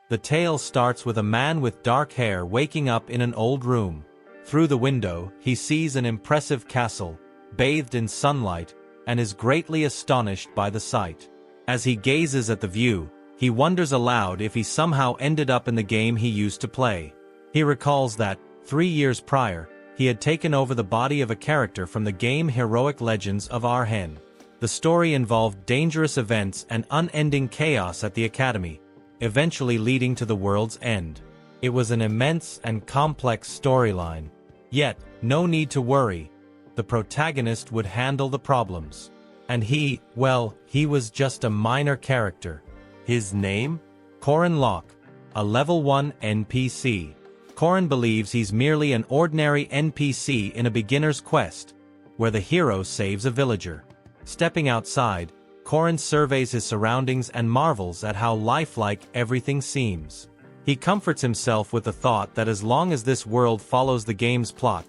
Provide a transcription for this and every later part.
The tale starts with a man with dark hair waking up in an old room. Through the window, he sees an impressive castle, bathed in sunlight, and is greatly astonished by the sight. As he gazes at the view, he wonders aloud if he somehow ended up in the game he used to play. He recalls that, 3 years prior, he had taken over the body of a character from the game Heroic Legends of Harem. The story involved dangerous events and unending chaos at the academy, eventually leading to the world's end. It was an immense and complex storyline. Yet, no need to worry. The protagonist would handle the problems. And he was just a minor character. His name? Corin, a level 1 NPC. Corin believes he's merely an ordinary NPC in a beginner's quest, where the hero saves a villager. Stepping outside, Corin surveys his surroundings and marvels at how lifelike everything seems. He comforts himself with the thought that as long as this world follows the game's plot,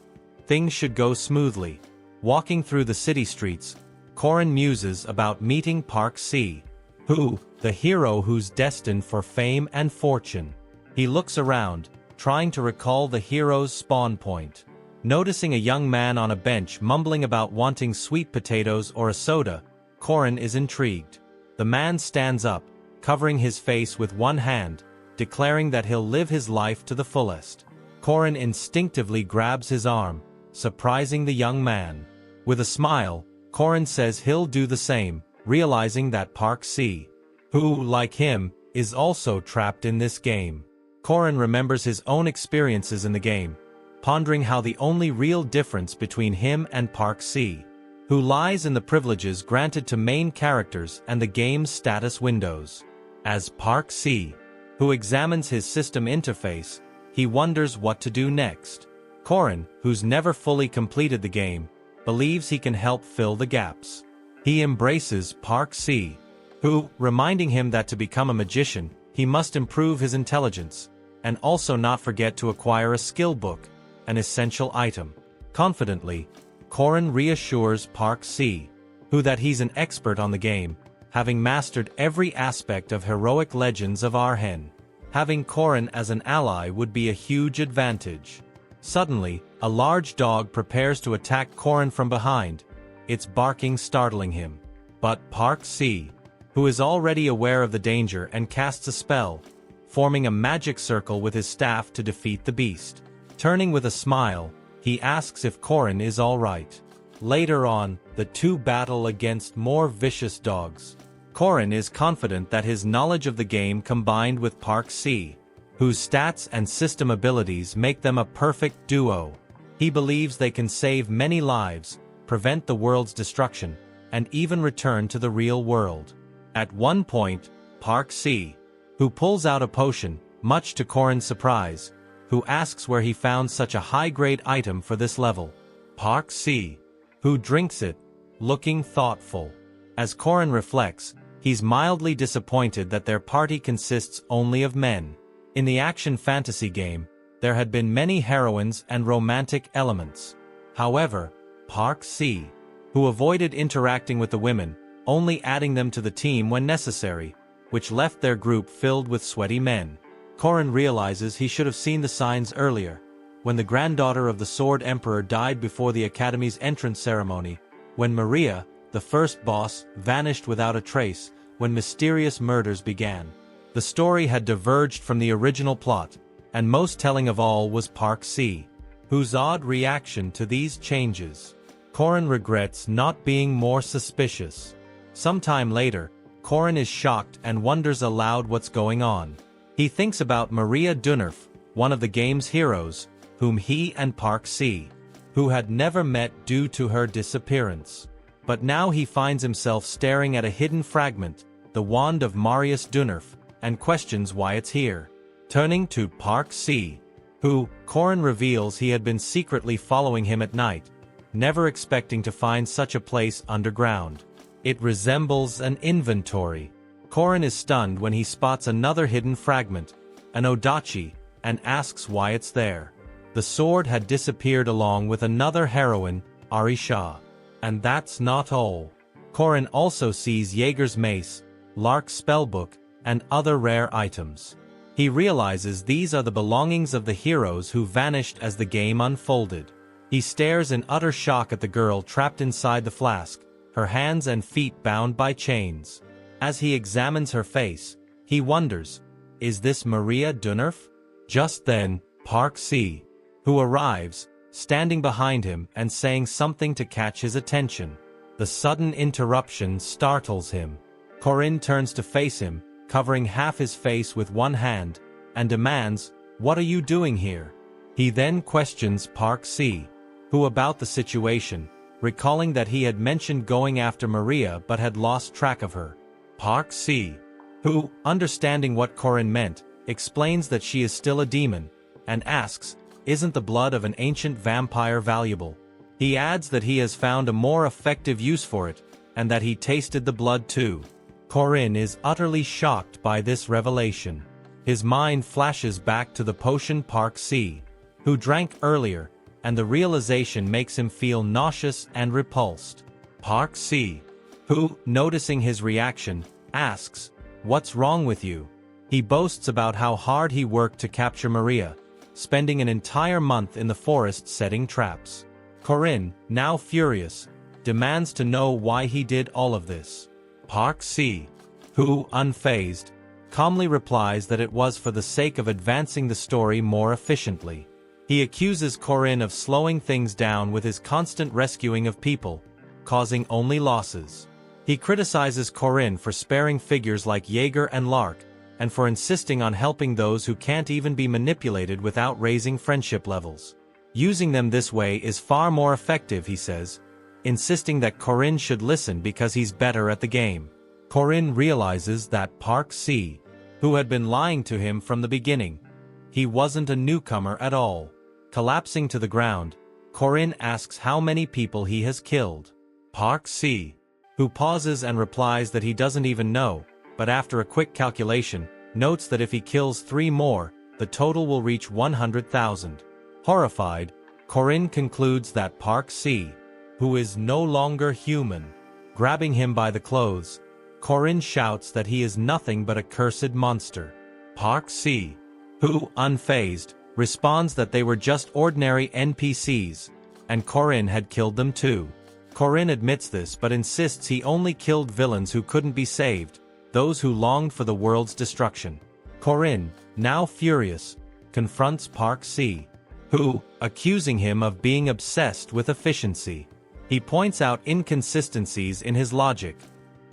things should go smoothly. Walking through the city streets, Corin muses about meeting Park C, the hero who's destined for fame and fortune. He looks around, trying to recall the hero's spawn point. Noticing a young man on a bench mumbling about wanting sweet potatoes or a soda, Corin is intrigued. The man stands up, covering his face with one hand, declaring that he'll live his life to the fullest. Corin instinctively grabs his arm, surprising the young man. With a smile, Corin says he'll do the same, realizing that Park C, who, like him, is also trapped in this game. Corin remembers his own experiences in the game, pondering how the only real difference between him and Park C, who lies in the privileges granted to main characters and the game's status windows. As Park C, who examines his system interface, he wonders what to do next. Corin, who's never fully completed the game, believes he can help fill the gaps. He embraces Park C, who, reminding him that to become a magician, he must improve his intelligence, and also not forget to acquire a skill book, an essential item. Confidently, Corin reassures Park C, that he's an expert on the game, having mastered every aspect of Heroic Legends of Harem. Having Corin as an ally would be a huge advantage. Suddenly, a large dog prepares to attack Corin from behind, its barking startling him. But Park C, who is already aware of the danger and casts a spell, forming a magic circle with his staff to defeat the beast. Turning with a smile, he asks if Corin is alright. Later on, the two battle against more vicious dogs. Corin is confident that his knowledge of the game combined with Park C, whose stats and system abilities make them a perfect duo. He believes they can save many lives, prevent the world's destruction, and even return to the real world. At one point, Park C, who pulls out a potion, much to Corin's surprise, who asks where he found such a high-grade item for this level. Park C, who drinks it, looking thoughtful. As Corin reflects, he's mildly disappointed that their party consists only of men. In the action fantasy game, there had been many heroines and romantic elements. However, Park C, who avoided interacting with the women, only adding them to the team when necessary, which left their group filled with sweaty men. Corin realizes he should have seen the signs earlier, when the granddaughter of the Sword Emperor died before the Academy's entrance ceremony, when Maria, the first boss, vanished without a trace, when mysterious murders began. The story had diverged from the original plot, and most telling of all was Park C, whose odd reaction to these changes. Corin regrets not being more suspicious. Sometime later, Corin is shocked and wonders aloud what's going on. He thinks about Maria Dunnerf, one of the game's heroes, whom he and Park C, who had never met due to her disappearance. But now he finds himself staring at a hidden fragment, the wand of Marius Dunnerf, and questions why it's here. Turning to Park C, who, Corin reveals he had been secretly following him at night, never expecting to find such a place underground. It resembles an inventory. Corin is stunned when he spots another hidden fragment, an odachi, and asks why it's there. The sword had disappeared along with another heroine, Arisha. And that's not all. Corin also sees Jaeger's mace, Lark's spellbook, and other rare items. He realizes these are the belongings of the heroes who vanished as the game unfolded. He stares in utter shock at the girl trapped inside the flask, her hands and feet bound by chains. As he examines her face, he wonders, is this Maria Dunnerf? Just then, Park Si, who arrives, standing behind him and saying something to catch his attention. The sudden interruption startles him. Corin turns to face him, covering half his face with one hand, and demands, "What are you doing here?" He then questions Park Si, who about the situation, recalling that he had mentioned going after Maria but had lost track of her. Park Si, who, understanding what Corin meant, explains that she is still a demon, and asks, isn't the blood of an ancient vampire valuable? He adds that he has found a more effective use for it, and that he tasted the blood too. Corin is utterly shocked by this revelation. His mind flashes back to the potion Park Si, who drank earlier, and the realization makes him feel nauseous and repulsed. Park Si, who, noticing his reaction, asks, "What's wrong with you?" He boasts about how hard he worked to capture Maria, spending an entire month in the forest setting traps. Corin, now furious, demands to know why he did all of this. Park Si, who, unfazed, calmly replies that it was for the sake of advancing the story more efficiently. He accuses Corin of slowing things down with his constant rescuing of people, causing only losses. He criticizes Corin for sparing figures like Jaeger and Lark, and for insisting on helping those who can't even be manipulated without raising friendship levels. Using them this way is far more effective, he says, insisting that Corin should listen because he's better at the game. Corin realizes that Park Si, who had been lying to him from the beginning, he wasn't a newcomer at all. Collapsing to the ground, Corin asks how many people he has killed. Park Si, who pauses and replies that he doesn't even know, but after a quick calculation, notes that if he kills 3 more, the total will reach 100,000. Horrified, Corin concludes that Park Si, who is no longer human. Grabbing him by the clothes, Corin shouts that he is nothing but a cursed monster. Park Si, who, unfazed, responds that they were just ordinary NPCs, and Corin had killed them too. Corin admits this but insists he only killed villains who couldn't be saved, those who longed for the world's destruction. Corin, now furious, confronts Park Si, who, accusing him of being obsessed with efficiency. He points out inconsistencies in his logic.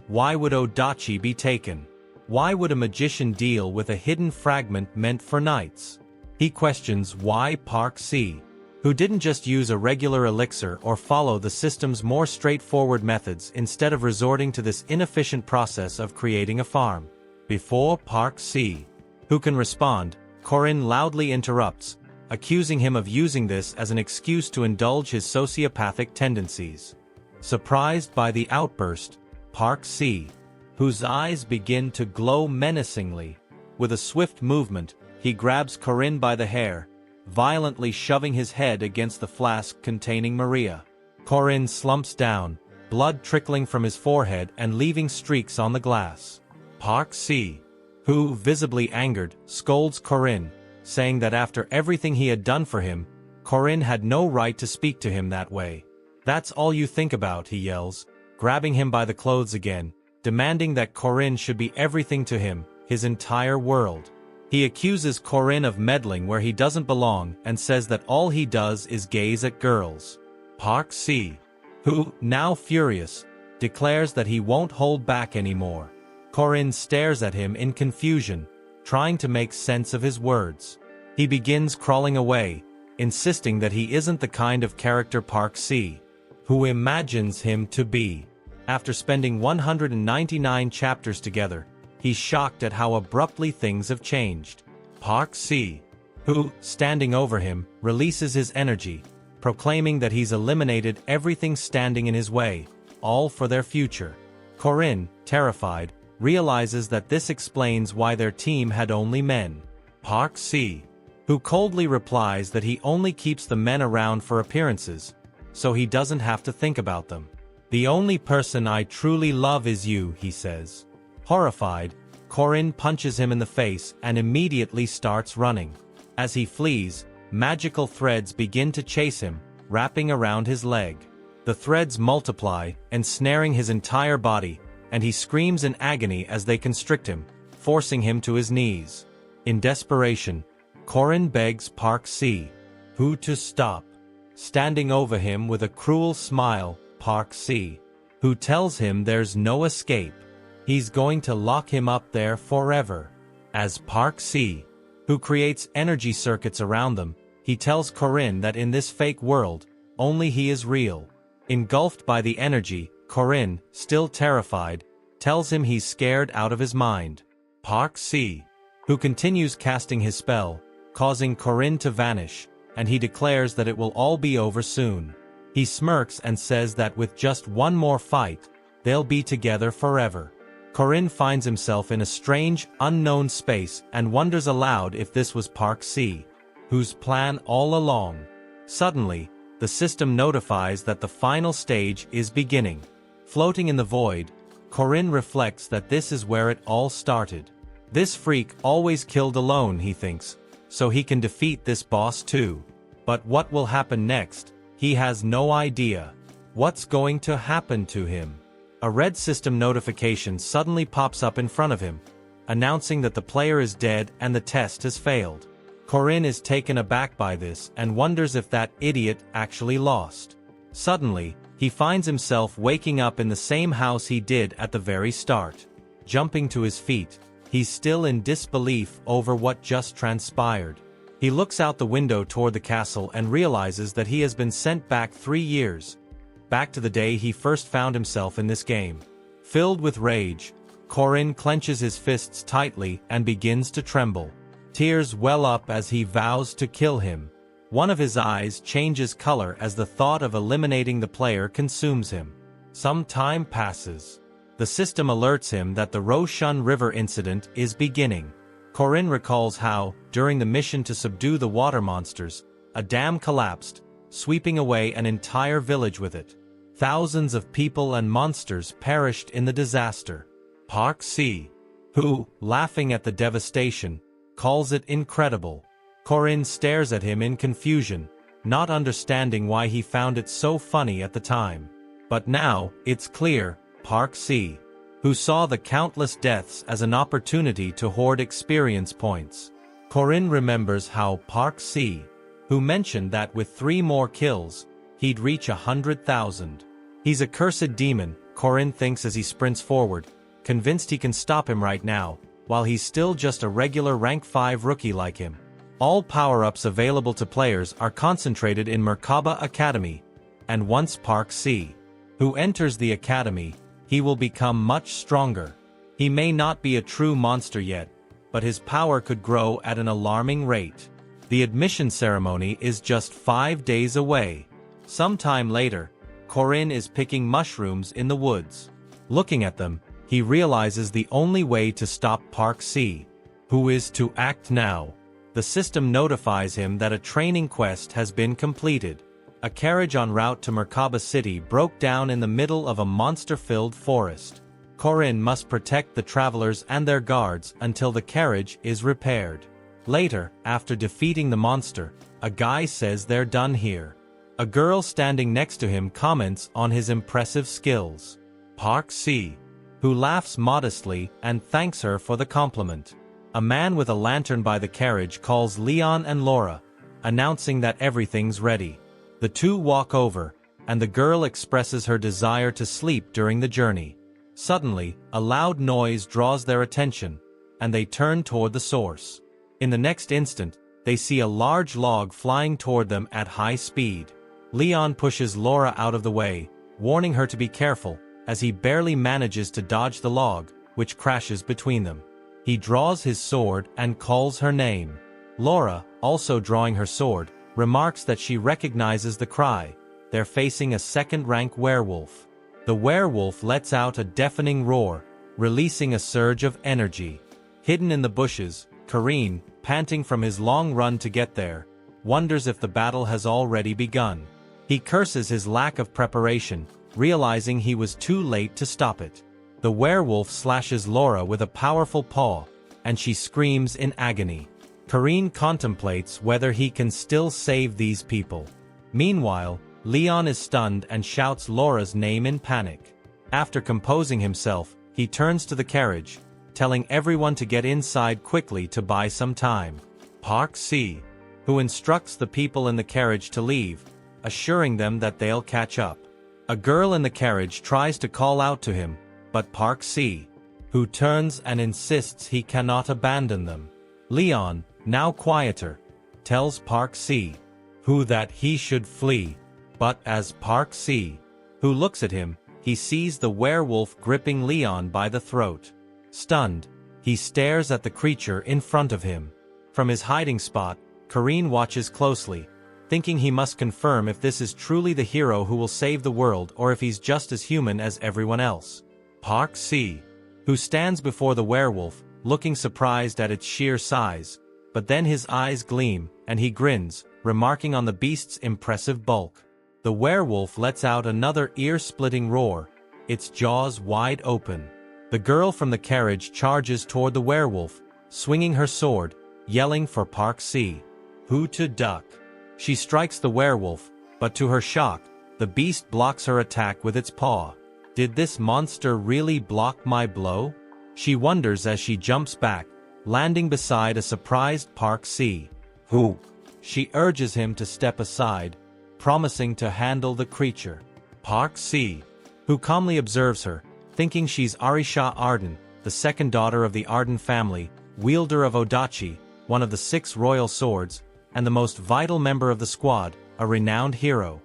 Why would Odachi be taken? Why would a magician deal with a hidden fragment meant for knights? He questions why Park Si, who didn't just use a regular elixir or follow the system's more straightforward methods instead of resorting to this inefficient process of creating a farm. Before Park Si, who can respond, Corin loudly interrupts, accusing him of using this as an excuse to indulge his sociopathic tendencies. Surprised by the outburst, Park Si, whose eyes begin to glow menacingly, with a swift movement, he grabs Corin by the hair, violently shoving his head against the flask containing Maria. Corin slumps down, blood trickling from his forehead and leaving streaks on the glass. Park Si, who, visibly angered, scolds Corin, saying that after everything he had done for him, Corin had no right to speak to him that way. "That's all you think about," he yells, grabbing him by the clothes again, demanding that Corin should be everything to him, his entire world. He accuses Corin of meddling where he doesn't belong and says that all he does is gaze at girls. Park Si, who, now furious, declares that he won't hold back anymore. Corin stares at him in confusion, trying to make sense of his words. He begins crawling away, insisting that he isn't the kind of character Park Si, who imagines him to be. After spending 199 chapters together, he's shocked at how abruptly things have changed. Park Si, who, standing over him, releases his energy, proclaiming that he's eliminated everything standing in his way, all for their future. Corin, terrified, realizes that this explains why their team had only men. Park Si, who coldly replies that he only keeps the men around for appearances, so he doesn't have to think about them. "The only person I truly love is you," he says. Horrified, Corin punches him in the face and immediately starts running. As he flees, magical threads begin to chase him, wrapping around his leg. The threads multiply, ensnaring his entire body, and he screams in agony as they constrict him, forcing him to his knees. In desperation, Corin begs Park Si-woo to stop. Standing over him with a cruel smile, Park Si-woo tells him there's no escape. He's going to lock him up there forever. As Park Si-woo creates energy circuits around them, he tells Corin that in this fake world, only he is real. Engulfed by the energy, Corin, still terrified, tells him he's scared out of his mind. Park Si-woo continues casting his spell, causing Corin to vanish, and he declares that it will all be over soon. He smirks and says that with just one more fight, they'll be together forever. Corin finds himself in a strange, unknown space and wonders aloud if this was Park Si-woo's plan all along. Suddenly, the system notifies that the final stage is beginning. Floating in the void, Corin reflects that this is where it all started. This freak always killed alone, he thinks, so he can defeat this boss too. But what will happen next? He has no idea. What's going to happen to him? A red system notification suddenly pops up in front of him, announcing that the player is dead and the test has failed. Corin is taken aback by this and wonders if that idiot actually lost. Suddenly, he finds himself waking up in the same house he did at the very start. Jumping to his feet, he's still in disbelief over what just transpired. He looks out the window toward the castle and realizes that he has been sent back 3 years. Back to the day he first found himself in this game. Filled with rage, Corin clenches his fists tightly and begins to tremble. Tears well up as he vows to kill him. One of his eyes changes color as the thought of eliminating the player consumes him. Some time passes. The system alerts him that the Roshan River incident is beginning. Corin recalls how, during the mission to subdue the water monsters, a dam collapsed, sweeping away an entire village with it. Thousands of people and monsters perished in the disaster. Park Si-woo, laughing at the devastation, calls it incredible. Corin stares at him in confusion, not understanding why he found it so funny at the time. But now, it's clear, Park Si-woo saw the countless deaths as an opportunity to hoard experience points. Corin remembers how Park Si-woo mentioned that with 3 more kills, he'd reach 100,000. He's a cursed demon, Corin thinks as he sprints forward, convinced he can stop him right now, while he's still just a regular rank 5 rookie like him. All power-ups available to players are concentrated in Merkaba Academy, and once Park Si-woo enters the academy, he will become much stronger. He may not be a true monster yet, but his power could grow at an alarming rate. The admission ceremony is just 5 days away. Sometime later, Corin is picking mushrooms in the woods. Looking at them, he realizes the only way to stop Park Si-woo is to act now. The system notifies him that a training quest has been completed. A carriage en route to Merkaba City broke down in the middle of a monster-filled forest. Corin must protect the travelers and their guards until the carriage is repaired. Later, after defeating the monster, a guy says they're done here. A girl standing next to him comments on his impressive skills. Park Si-woo laughs modestly and thanks her for the compliment. A man with a lantern by the carriage calls Leon and Laura, announcing that everything's ready. The two walk over, and the girl expresses her desire to sleep during the journey. Suddenly, a loud noise draws their attention, and they turn toward the source. In the next instant, they see a large log flying toward them at high speed. Leon pushes Laura out of the way, warning her to be careful, as he barely manages to dodge the log, which crashes between them. He draws his sword and calls her name. Laura, also drawing her sword, remarks that she recognizes the cry. They're facing a second-rank werewolf. The werewolf lets out a deafening roar, releasing a surge of energy. Hidden in the bushes, Corin, panting from his long run to get there, wonders if the battle has already begun. He curses his lack of preparation, realizing he was too late to stop it. The werewolf slashes Laura with a powerful paw, and she screams in agony. Corin contemplates whether he can still save these people. Meanwhile, Leon is stunned and shouts Laura's name in panic. After composing himself, he turns to the carriage, telling everyone to get inside quickly to buy some time. Park Si, who instructs the people in the carriage to leave, assuring them that they'll catch up. A girl in the carriage tries to call out to him, but Park Si, who turns and insists he cannot abandon them. Leon, now quieter, tells Park Si, who that he should flee. But as Park Si, who looks at him, he sees the werewolf gripping Leon by the throat. Stunned, he stares at the creature in front of him. From his hiding spot, Corin watches closely, thinking he must confirm if this is truly the hero who will save the world or if he's just as human as everyone else. Park Si, who stands before the werewolf, looking surprised at its sheer size, but then his eyes gleam, and he grins, remarking on the beast's impressive bulk. The werewolf lets out another ear-splitting roar, its jaws wide open. The girl from the carriage charges toward the werewolf, swinging her sword, yelling for Park Si, who to duck. She strikes the werewolf, but to her shock, the beast blocks her attack with its paw. Did this monster really block my blow? She wonders as she jumps back, landing beside a surprised Park Si, who? She urges him to step aside, promising to handle the creature. Park Si, who calmly observes her, thinking she's Arisha Arden, the second daughter of the Arden family, wielder of Odachi, one of the 6 royal swords, and the most vital member of the squad, a renowned hero.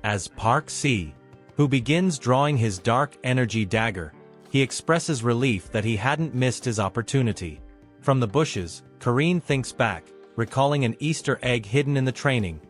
As Park Si, who begins drawing his dark energy dagger, he expresses relief that he hadn't missed his opportunity. From the bushes, Corin thinks back, recalling an Easter egg hidden in the training,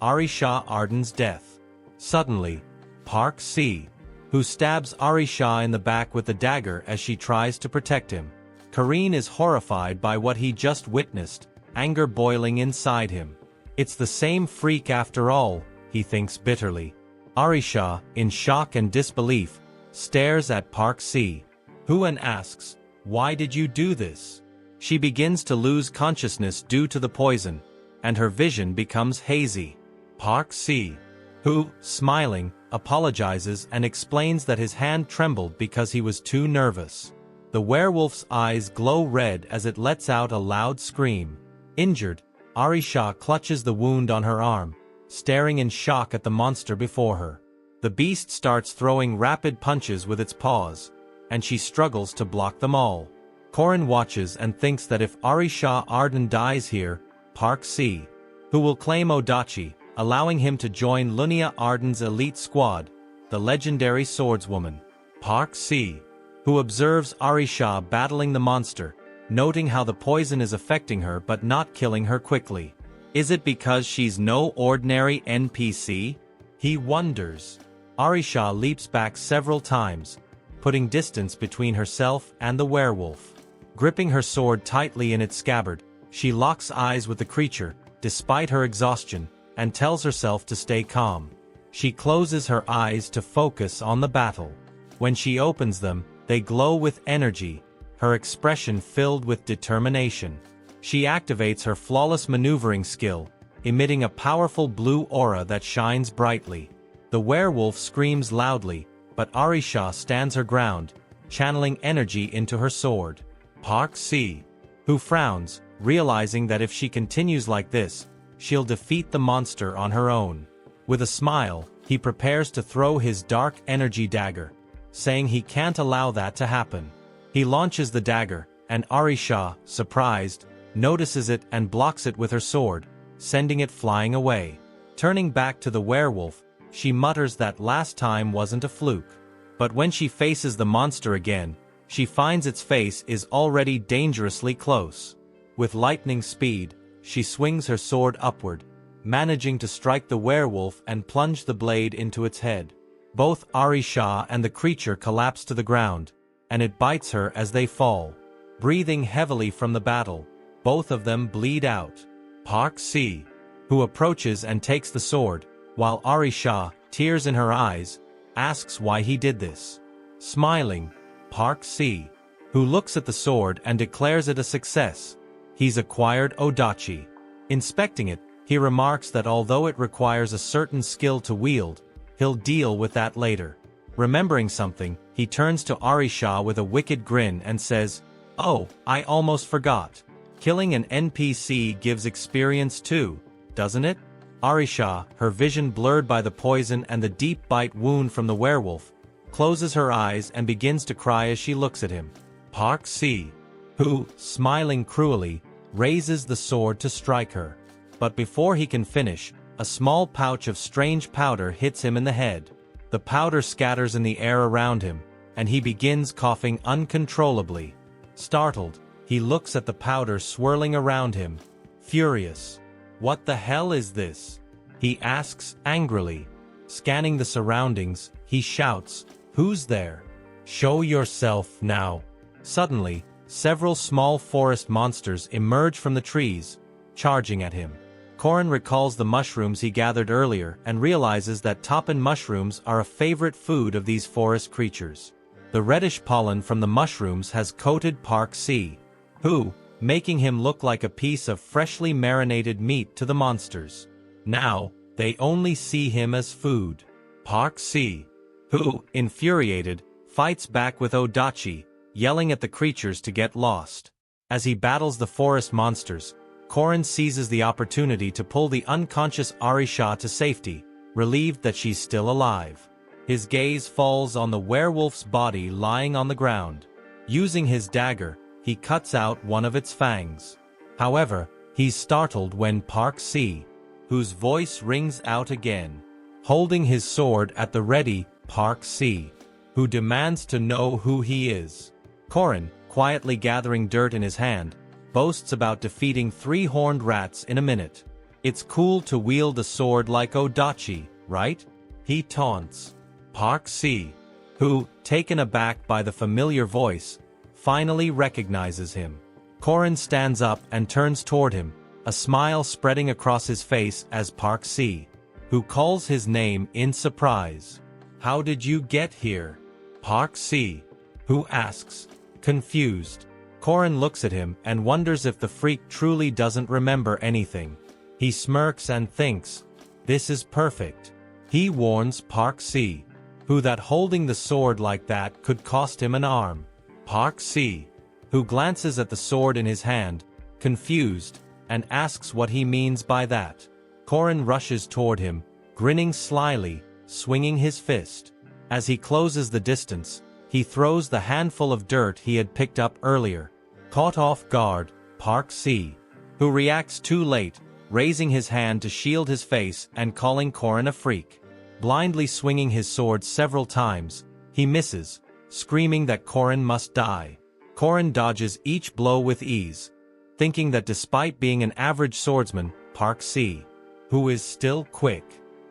Arisha Arden's death. Suddenly, Park Si, who stabs Arisha in the back with the dagger as she tries to protect him. Corin is horrified by what he just witnessed, anger boiling inside him. It's the same freak after all, he thinks bitterly. Arisha, in shock and disbelief, stares at Park Si, who and asks, "Why did you do this?" She begins to lose consciousness due to the poison, and her vision becomes hazy. Park Si, who, smiling, apologizes and explains that his hand trembled because he was too nervous. The werewolf's eyes glow red as it lets out a loud scream. Injured, Arisha clutches the wound on her arm, staring in shock at the monster before her. The beast starts throwing rapid punches with its paws, and she struggles to block them all. Corin watches and thinks that if Arisha Arden dies here, Park Si, who will claim Odachi, allowing him to join Lunia Arden's elite squad, the legendary swordswoman. Park Si, who observes Arisha battling the monster, noting how the poison is affecting her but not killing her quickly. Is it because she's no ordinary NPC? He wonders. Arisha leaps back several times, putting distance between herself and the werewolf. Gripping her sword tightly in its scabbard, she locks eyes with the creature, despite her exhaustion, and tells herself to stay calm. She closes her eyes to focus on the battle. When she opens them, they glow with energy, her expression filled with determination. She activates her flawless maneuvering skill, emitting a powerful blue aura that shines brightly. The werewolf screams loudly, but Arisha stands her ground, channeling energy into her sword. Park Si, who frowns, realizing that if she continues like this, she'll defeat the monster on her own. With a smile, he prepares to throw his dark energy dagger, saying he can't allow that to happen. He launches the dagger, and Arisha, surprised, notices it and blocks it with her sword, sending it flying away. Turning back to the werewolf, she mutters that last time wasn't a fluke. But when she faces the monster again, she finds its face is already dangerously close. With lightning speed, she swings her sword upward, managing to strike the werewolf and plunge the blade into its head. Both Arisha and the creature collapse to the ground, and it bites her as they fall. Breathing heavily from the battle, both of them bleed out. Park Si, who approaches and takes the sword, while Arisha, tears in her eyes, asks why he did this. Smiling, Park Si, who looks at the sword and declares it a success. He's acquired Odachi. Inspecting it, he remarks that although it requires a certain skill to wield, he'll deal with that later. Remembering something, he turns to Arisha with a wicked grin and says, "Oh, I almost forgot. Killing an NPC gives experience too, doesn't it?" Arisha, her vision blurred by the poison and the deep bite wound from the werewolf, closes her eyes and begins to cry as she looks at him. Park Si, who, smiling cruelly, raises the sword to strike her. But before he can finish, a small pouch of strange powder hits him in the head. The powder scatters in the air around him, and he begins coughing uncontrollably. Startled, he looks at the powder swirling around him. Furious. "What the hell is this?" he asks angrily. Scanning the surroundings, he shouts, "Who's there? Show yourself now." Suddenly, several small forest monsters emerge from the trees, charging at him. Corin recalls the mushrooms he gathered earlier and realizes that toppin mushrooms are a favorite food of these forest creatures. The reddish pollen from the mushrooms has coated Park Si, who, making him look like a piece of freshly marinated meat to the monsters. Now, they only see him as food. Park Si, who, infuriated, fights back with Odachi, yelling at the creatures to get lost. As he battles the forest monsters, Corin seizes the opportunity to pull the unconscious Arisha to safety, relieved that she's still alive. His gaze falls on the werewolf's body lying on the ground. Using his dagger, he cuts out one of its fangs. However, he's startled when Park Si, whose voice rings out again. Holding his sword at the ready, Park Si, who demands to know who he is. Corin, quietly gathering dirt in his hand, boasts about defeating 3 horned rats in a minute. "It's cool to wield a sword like Odachi, right?" he taunts. Park Si, who, taken aback by the familiar voice, finally recognizes him. Corin stands up and turns toward him, a smile spreading across his face as Park Si, who calls his name in surprise. "How did you get here?" Park Si, who asks, confused. Corin looks at him and wonders if the freak truly doesn't remember anything. He smirks and thinks, "This is perfect." He warns Park Si, who that holding the sword like that could cost him an arm. Park Si, who glances at the sword in his hand, confused, and asks what he means by that. Corin rushes toward him, grinning slyly, swinging his fist. As he closes the distance, he throws the handful of dirt he had picked up earlier. Caught off guard, Park Si, who reacts too late, raising his hand to shield his face and calling Corin a freak. Blindly swinging his sword several times, he misses, screaming that Corin must die. Corin dodges each blow with ease, thinking that despite being an average swordsman, Park Si, who is still quick.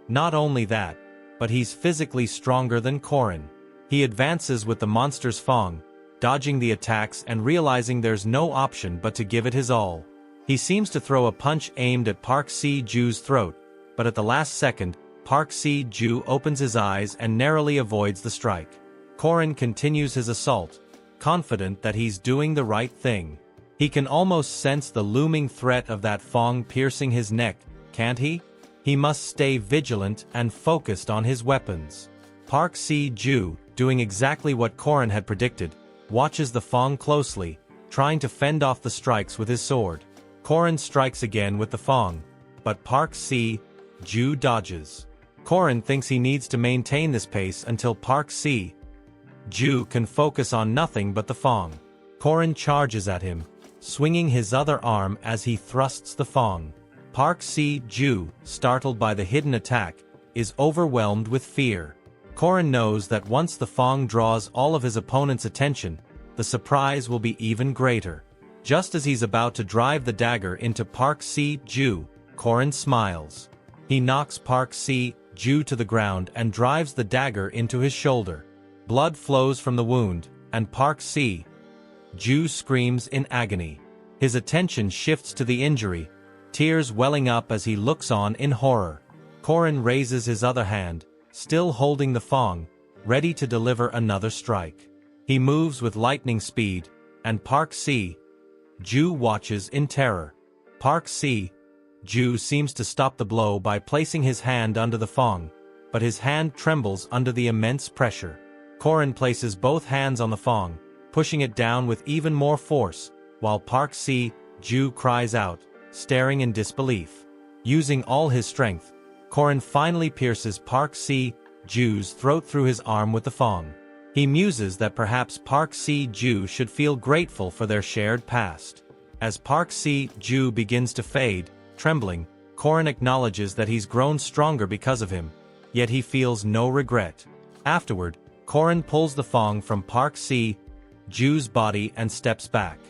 Not only that, but he's physically stronger than Corin. He advances with the monster's fang, dodging the attacks and realizing there's no option but to give it his all. He seems to throw a punch aimed at Park Si-ju's throat, but at the last second, Park Si-ju opens his eyes and narrowly avoids the strike. Corin continues his assault, confident that he's doing the right thing. He can almost sense the looming threat of that fang piercing his neck, can't he? He must stay vigilant and focused on his weapons. Park Si-ju, doing exactly what Corin had predicted, watches the fang closely, trying to fend off the strikes with his sword. Corin strikes again with the fang, but Park Si-ju dodges. Corin thinks he needs to maintain this pace until Park Si-ju can focus on nothing but the fang. Corin charges at him, swinging his other arm as he thrusts the fang. Park Si-ju, startled by the hidden attack, is overwhelmed with fear. Corin knows that once the fang draws all of his opponent's attention, the surprise will be even greater. Just as he's about to drive the dagger into Park Si-ju, Corin smiles. He knocks Park Si-ju to the ground and drives the dagger into his shoulder. Blood flows from the wound, and Park Si-ju screams in agony. His attention shifts to the injury, tears welling up as he looks on in horror. Corin raises his other hand, still holding the fang, ready to deliver another strike. He moves with lightning speed, and Park Se-ju watches in terror. Park Se-ju seems to stop the blow by placing his hand under the Fong, but his hand trembles under the immense pressure. Corin places both hands on the Fong, pushing it down with even more force, while Park Se-ju cries out, staring in disbelief. Using all his strength, Corin finally pierces Park Se-ju's throat through his arm with the Fong. He muses that perhaps Park Se-ju should feel grateful for their shared past. As Park Se-ju begins to fade, trembling, Corin acknowledges that he's grown stronger because of him, yet he feels no regret. Afterward, Corin pulls the Fong from Park Se-ju's body and steps back.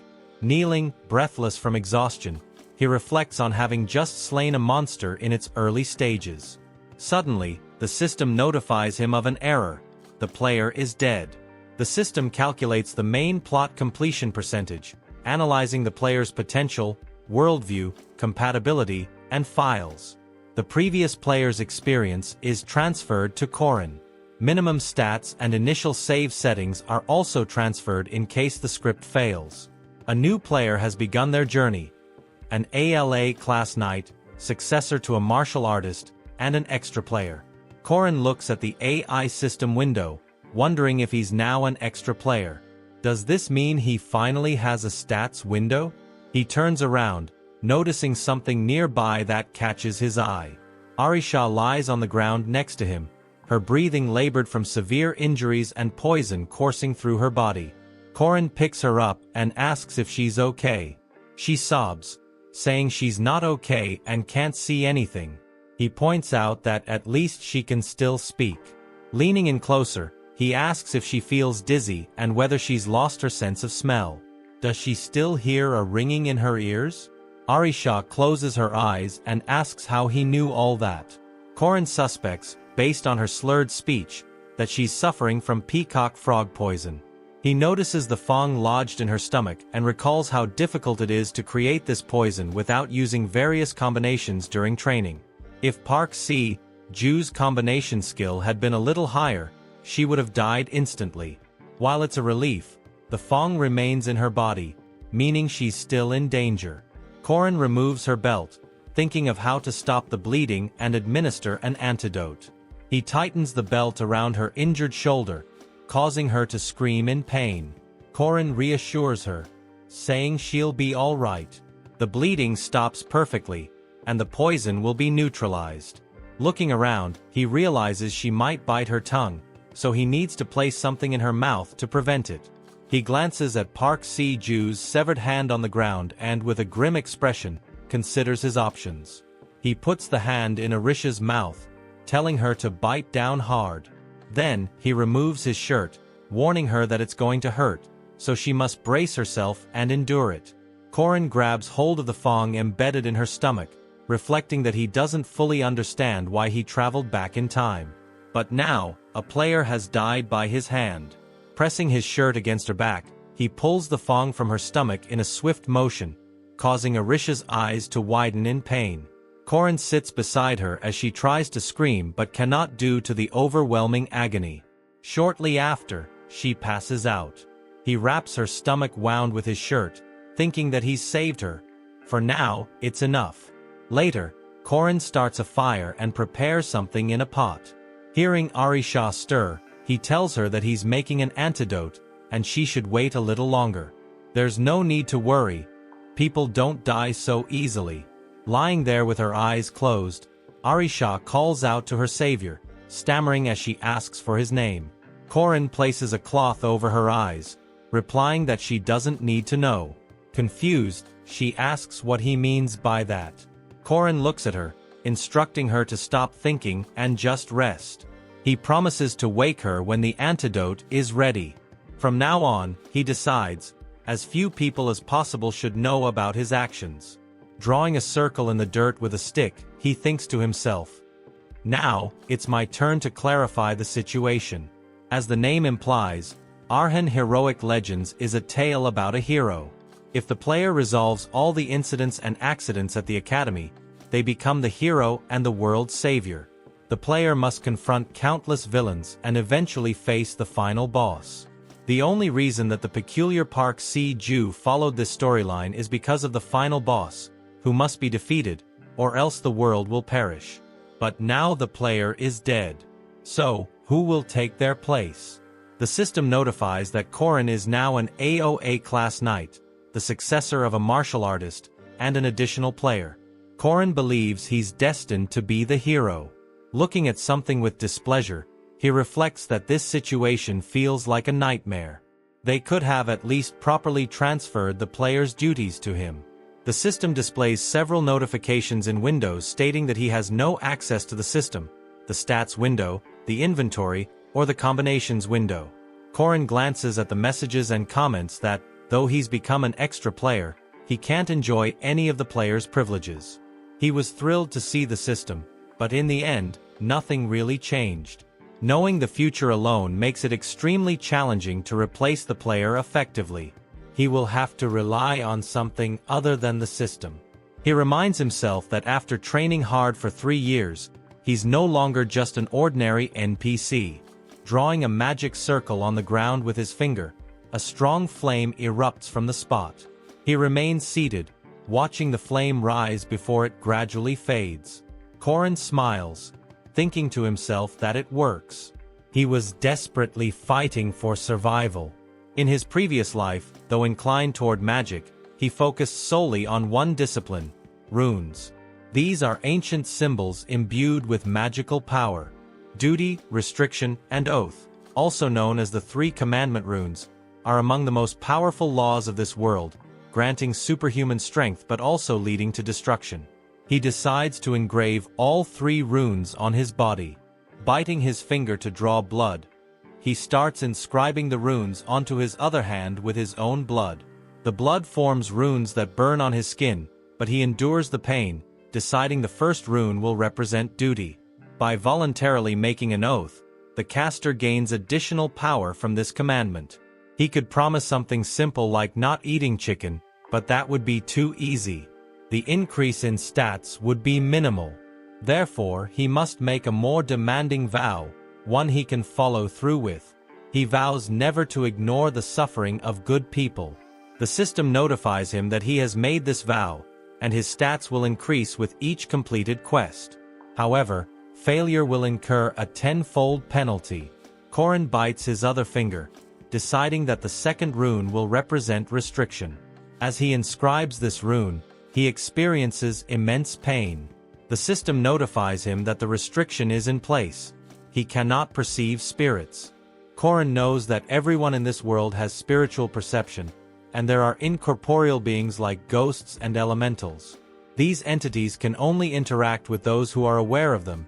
Kneeling, breathless from exhaustion, he reflects on having just slain a monster in its early stages. Suddenly, the system notifies him of an error. The player is dead. The system calculates the main plot completion percentage, analyzing the player's potential, worldview, compatibility, and files. The previous player's experience is transferred to Corin. Minimum stats and initial save settings are also transferred in case the script fails. A new player has begun their journey. An ALA class knight, successor to a martial artist, and an extra player. Corin looks at the AI system window, wondering if he's now an extra player. Does this mean he finally has a stats window? He turns around, noticing something nearby that catches his eye. Arisha lies on the ground next to him, her breathing labored from severe injuries and poison coursing through her body. Corin picks her up and asks if she's okay. She sobs, saying she's not okay and can't see anything. He points out that at least she can still speak. Leaning in closer, he asks if she feels dizzy and whether she's lost her sense of smell. Does she still hear a ringing in her ears? Arisha closes her eyes and asks how he knew all that. Corin suspects, based on her slurred speech, that she's suffering from peacock frog poison. He notices the Fong lodged in her stomach and recalls how difficult it is to create this poison without using various combinations during training. If Park Se-ju's combination skill had been a little higher, she would have died instantly. While it's a relief, the Fong remains in her body, meaning she's still in danger. Corin removes her belt, thinking of how to stop the bleeding and administer an antidote. He tightens the belt around her injured shoulder, causing her to scream in pain. Corin reassures her, saying she'll be all right. The bleeding stops perfectly, and the poison will be neutralized. Looking around, he realizes she might bite her tongue, so he needs to place something in her mouth to prevent it. He glances at Park Se-ju's severed hand on the ground and, with a grim expression, considers his options. He puts the hand in Arisha's mouth, telling her to bite down hard. Then, he removes his shirt, warning her that it's going to hurt, so she must brace herself and endure it. Corin grabs hold of the Fong embedded in her stomach, reflecting that he doesn't fully understand why he traveled back in time. But now, a player has died by his hand. Pressing his shirt against her back, he pulls the Fong from her stomach in a swift motion, causing Arisha's eyes to widen in pain. Corin sits beside her as she tries to scream but cannot due to the overwhelming agony. Shortly after, she passes out. He wraps her stomach wound with his shirt, thinking that he's saved her. For now, it's enough. Later, Corin starts a fire and prepares something in a pot. Hearing Arisha stir, he tells her that he's making an antidote, and she should wait a little longer. There's no need to worry. People don't die so easily. Lying there with her eyes closed, Arisha calls out to her savior, stammering as she asks for his name. Corin places a cloth over her eyes, replying that she doesn't need to know. Confused, she asks what he means by that. Corin looks at her, instructing her to stop thinking and just rest. He promises to wake her when the antidote is ready. From now on, he decides, as few people as possible should know about his actions. Drawing a circle in the dirt with a stick, he thinks to himself, "Now, it's my turn to clarify the situation." As the name implies, Arhan Heroic Legends is a tale about a hero. If the player resolves all the incidents and accidents at the academy, they become the hero and the world's savior. The player must confront countless villains and eventually face the final boss. The only reason that the peculiar Park Si-ju followed this storyline is because of the final boss, who must be defeated, or else the world will perish. But now the player is dead. So, who will take their place? The system notifies that Corin is now an AOA class knight, the successor of a martial artist, and an additional player. Corin believes he's destined to be the hero. Looking at something with displeasure, he reflects that this situation feels like a nightmare. They could have at least properly transferred the player's duties to him. The system displays several notifications in windows stating that he has no access to the system, the stats window, the inventory, or the combinations window. Corin glances at the messages and comments that, though he's become an extra player, he can't enjoy any of the player's privileges. He was thrilled to see the system, but in the end, nothing really changed. Knowing the future alone makes it extremely challenging to replace the player effectively. He will have to rely on something other than the system. He reminds himself that after training hard for 3 years, he's no longer just an ordinary NPC. Drawing a magic circle on the ground with his finger, a strong flame erupts from the spot. He remains seated, watching the flame rise before it gradually fades. Corin smiles, thinking to himself that it works. He was desperately fighting for survival. In his previous life, though inclined toward magic, he focused solely on one discipline: runes. These are ancient symbols imbued with magical power. Duty, restriction, and oath, also known as the 3 commandment runes, are among the most powerful laws of this world, granting superhuman strength but also leading to destruction. He decides to engrave all 3 runes on his body. Biting his finger to draw blood, he starts inscribing the runes onto his other hand with his own blood. The blood forms runes that burn on his skin, but he endures the pain, deciding the first rune will represent duty. By voluntarily making an oath, the caster gains additional power from this commandment. He could promise something simple like not eating chicken, but that would be too easy. The increase in stats would be minimal. Therefore, he must make a more demanding vow, one he can follow through with. He vows never to ignore the suffering of good people. The system notifies him that he has made this vow, and his stats will increase with each completed quest. However, failure will incur a 10-fold penalty. Corin bites his other finger, deciding that the second rune will represent restriction. As he inscribes this rune, he experiences immense pain. The system notifies him that the restriction is in place. He cannot perceive spirits. Corin knows that everyone in this world has spiritual perception, and there are incorporeal beings like ghosts and elementals. These entities can only interact with those who are aware of them,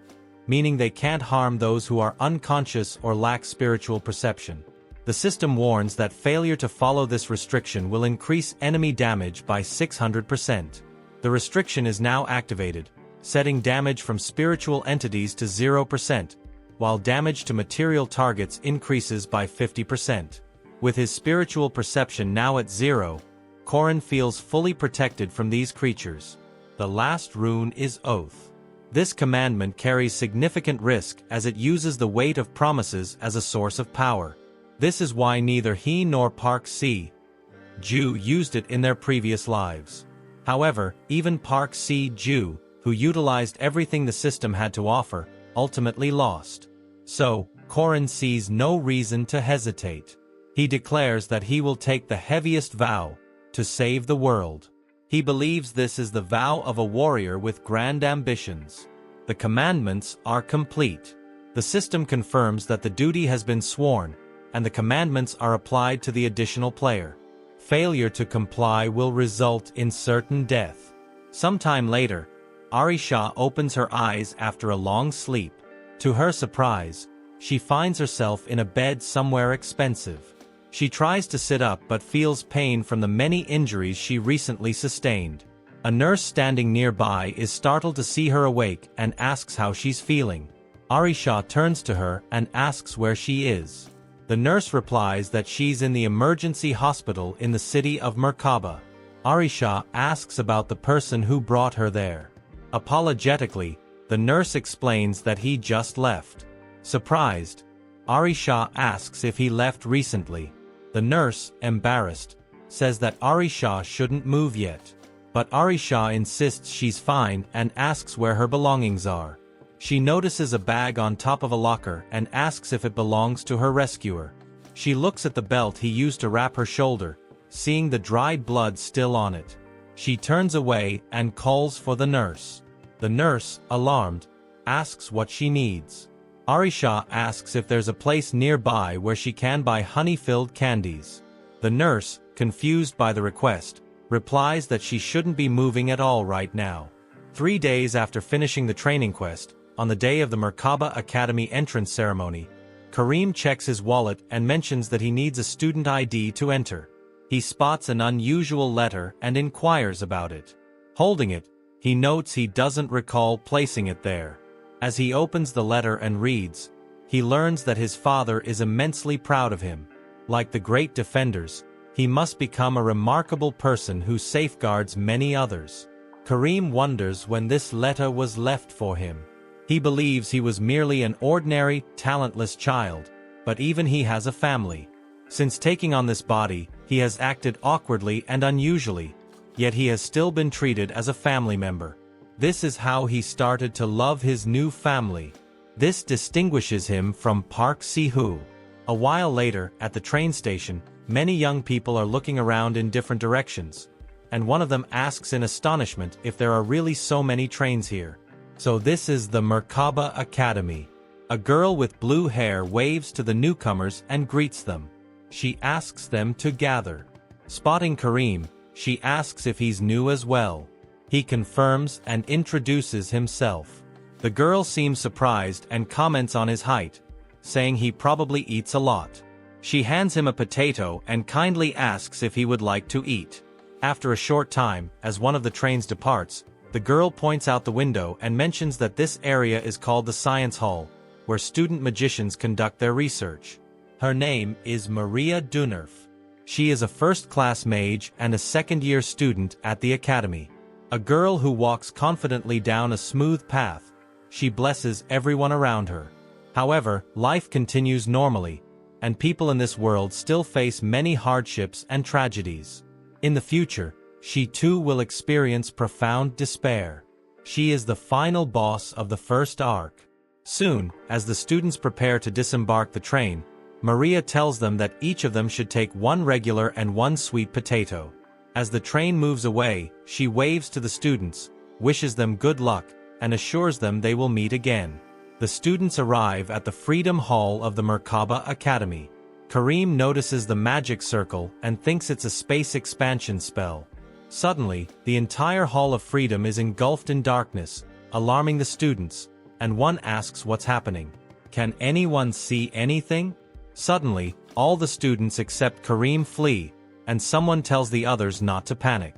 meaning they can't harm those who are unconscious or lack spiritual perception. The system warns that failure to follow this restriction will increase enemy damage by 600%. The restriction is now activated, setting damage from spiritual entities to 0%, while damage to material targets increases by 50%. With his spiritual perception now at 0, Corin feels fully protected from these creatures. The last rune is Oath. This commandment carries significant risk as it uses the weight of promises as a source of power. This is why neither he nor Park Si-ju used it in their previous lives. However, even Park Si-ju, who utilized everything the system had to offer, ultimately lost. So, Corin sees no reason to hesitate. He declares that he will take the heaviest vow, to save the world. He believes this is the vow of a warrior with grand ambitions. The commandments are complete. The system confirms that the duty has been sworn, and the commandments are applied to the additional player. Failure to comply will result in certain death. Sometime later, Arisha opens her eyes after a long sleep. To her surprise, she finds herself in a bed somewhere expensive. She tries to sit up but feels pain from the many injuries she recently sustained. A nurse standing nearby is startled to see her awake and asks how she's feeling. Arisha turns to her and asks where she is. The nurse replies that she's in the emergency hospital in the city of Merkaba. Arisha asks about the person who brought her there. Apologetically, the nurse explains that he just left. Surprised, Arisha asks if he left recently. The nurse, embarrassed, says that Arisha shouldn't move yet. But Arisha insists she's fine and asks where her belongings are. She notices a bag on top of a locker and asks if it belongs to her rescuer. She looks at the belt he used to wrap her shoulder, seeing the dried blood still on it. She turns away and calls for the nurse. The nurse, alarmed, asks what she needs. Arisha asks if there's a place nearby where she can buy honey-filled candies. The nurse, confused by the request, replies that she shouldn't be moving at all right now. 3 days after finishing the training quest, on the day of the Merkaba Academy entrance ceremony, Karim checks his wallet and mentions that he needs a student ID to enter. He spots an unusual letter and inquires about it. Holding it, he notes he doesn't recall placing it there. As he opens the letter and reads, he learns that his father is immensely proud of him. Like the great defenders, he must become a remarkable person who safeguards many others. Karim wonders when this letter was left for him. He believes he was merely an ordinary, talentless child, but even he has a family. Since taking on this body, he has acted awkwardly and unusually, yet he has still been treated as a family member. This is how he started to love his new family. This distinguishes him from Park Si-hoo. A while later, at the train station, many young people are looking around in different directions, and one of them asks in astonishment if there are really so many trains here. So this is the Merkaba Academy. A girl with blue hair waves to the newcomers and greets them. She asks them to gather. Spotting Karim, she asks if he's new as well. He confirms and introduces himself. The girl seems surprised and comments on his height, saying he probably eats a lot. She hands him a potato and kindly asks if he would like to eat. After a short time, as one of the trains departs, the girl points out the window and mentions that this area is called the Science Hall, where student magicians conduct their research. Her name is Maria Dunerf. She is a first-class mage and a second-year student at the academy. A girl who walks confidently down a smooth path. She blesses everyone around her. However, life continues normally, and people in this world still face many hardships and tragedies. In the future, she too will experience profound despair. She is the final boss of the first arc. Soon, as the students prepare to disembark the train, Maria tells them that each of them should take one regular and one sweet potato. As the train moves away, she waves to the students, wishes them good luck, and assures them they will meet again. The students arrive at the Freedom Hall of the Merkaba Academy. Karim notices the magic circle and thinks it's a space expansion spell. Suddenly, the entire Hall of Freedom is engulfed in darkness, alarming the students, and one asks what's happening. Can anyone see anything? Suddenly, all the students except Karim flee, and someone tells the others not to panic.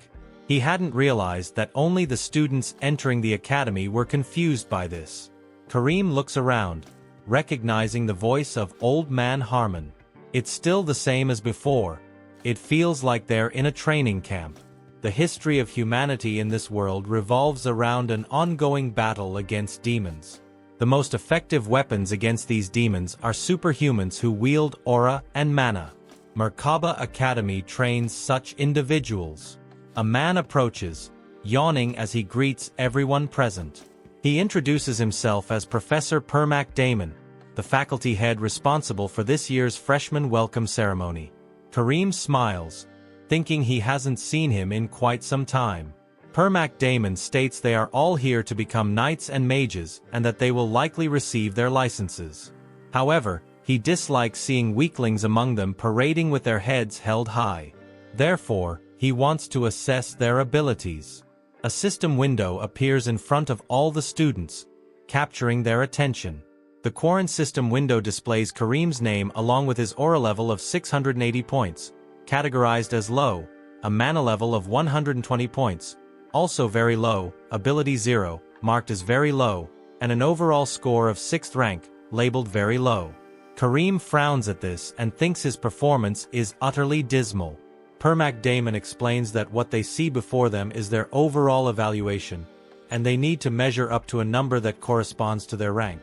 He hadn't realized that only the students entering the academy were confused by this. Karim looks around, recognizing the voice of Old Man Harmon. It's still the same as before. It feels like they're in a training camp. The history of humanity in this world revolves around an ongoing battle against demons. The most effective weapons against these demons are superhumans who wield aura and mana. Merkaba Academy trains such individuals. A man approaches, yawning as he greets everyone present. He introduces himself as Professor Permac Damon, the faculty head responsible for this year's freshman welcome ceremony. Karim smiles, thinking he hasn't seen him in quite some time. Permac Damon states they are all here to become knights and mages and that they will likely receive their licenses. However, he dislikes seeing weaklings among them parading with their heads held high. Therefore, he wants to assess their abilities. A system window appears in front of all the students, capturing their attention. The Corin system window displays Karim's name along with his aura level of 680 points, categorized as low, a mana level of 120 points, also very low, ability 0, marked as very low, and an overall score of 6th rank, labeled very low. Karim frowns at this and thinks his performance is utterly dismal. Permac Damon explains that what they see before them is their overall evaluation, and they need to measure up to a number that corresponds to their rank.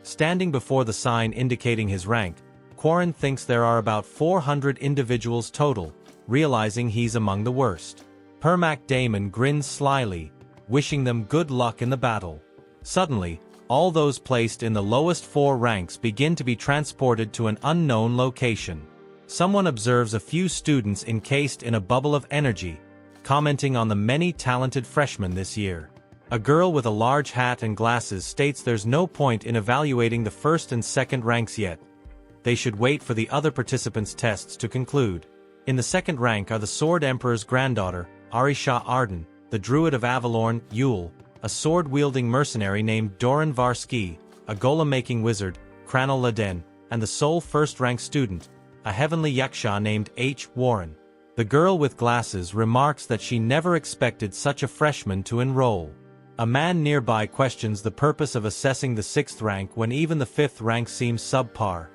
Standing before the sign indicating his rank, Corin thinks there are about 400 individuals total, realizing he's among the worst. Permac Damon grins slyly, wishing them good luck in the battle. Suddenly, all those placed in the lowest 4 ranks begin to be transported to an unknown location. Someone observes a few students encased in a bubble of energy, commenting on the many talented freshmen this year. A girl with a large hat and glasses states there's no point in evaluating the first and second ranks yet. They should wait for the other participants' tests to conclude. In the second rank are the Sword Emperor's granddaughter, Arisha Arden, the Druid of Avalorn, Yule, a sword-wielding mercenary named Doran Varsky, a golem-making wizard, Kranal Laden, and the sole first-rank student, a heavenly yaksha named H. Warren. The girl with glasses remarks that she never expected such a freshman to enroll. A man nearby questions the purpose of assessing the 6th rank when even the 5th rank seems subpar.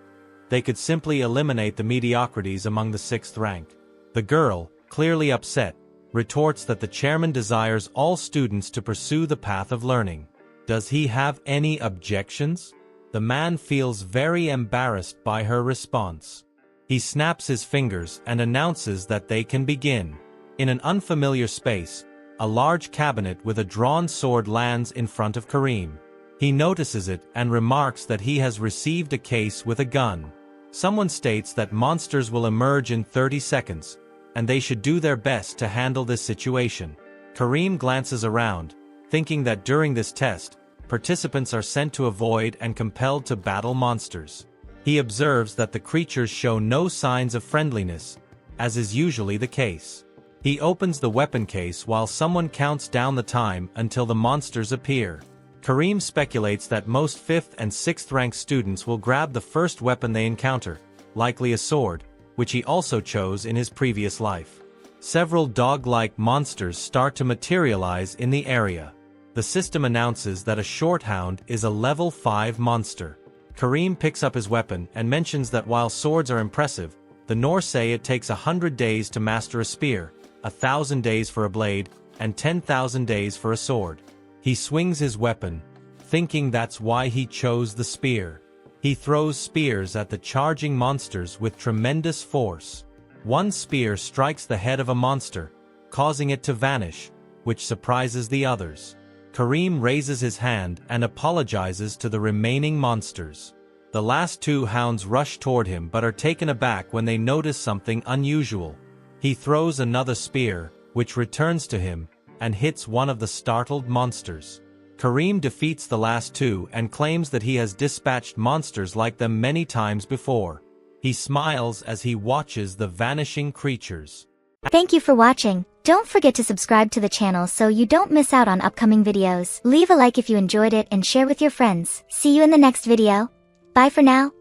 They could simply eliminate the mediocrities among the 6th rank. The girl, clearly upset, retorts that the chairman desires all students to pursue the path of learning. Does he have any objections? The man feels very embarrassed by her response. He snaps his fingers and announces that they can begin. In an unfamiliar space, a large cabinet with a drawn sword lands in front of Kareem. He notices it and remarks that he has received a case with a gun. Someone states that monsters will emerge in 30 seconds, and they should do their best to handle this situation. Kareem glances around, thinking that during this test, participants are sent to avoid and compelled to battle monsters. He observes that the creatures show no signs of friendliness, as is usually the case. He opens the weapon case while someone counts down the time until the monsters appear. Kareem speculates that most 5th and 6th rank students will grab the first weapon they encounter, likely a sword, which he also chose in his previous life. Several dog-like monsters start to materialize in the area. The system announces that a shorthound is a level 5 monster. Kareem picks up his weapon and mentions that while swords are impressive, the Norse say it takes 100 days to master a spear, 1,000 days for a blade, and 10,000 days for a sword. He swings his weapon, thinking that's why he chose the spear. He throws spears at the charging monsters with tremendous force. One spear strikes the head of a monster, causing it to vanish, which surprises the others. Kareem raises his hand and apologizes to the remaining monsters. The last 2 hounds rush toward him but are taken aback when they notice something unusual. He throws another spear, which returns to him, and hits one of the startled monsters. Kareem defeats the last 2 and claims that he has dispatched monsters like them many times before. He smiles as he watches the vanishing creatures. Thank you for watching. Don't forget to subscribe to the channel so you don't miss out on upcoming videos. Leave a like if you enjoyed it and share with your friends. See you in the next video. Bye for now.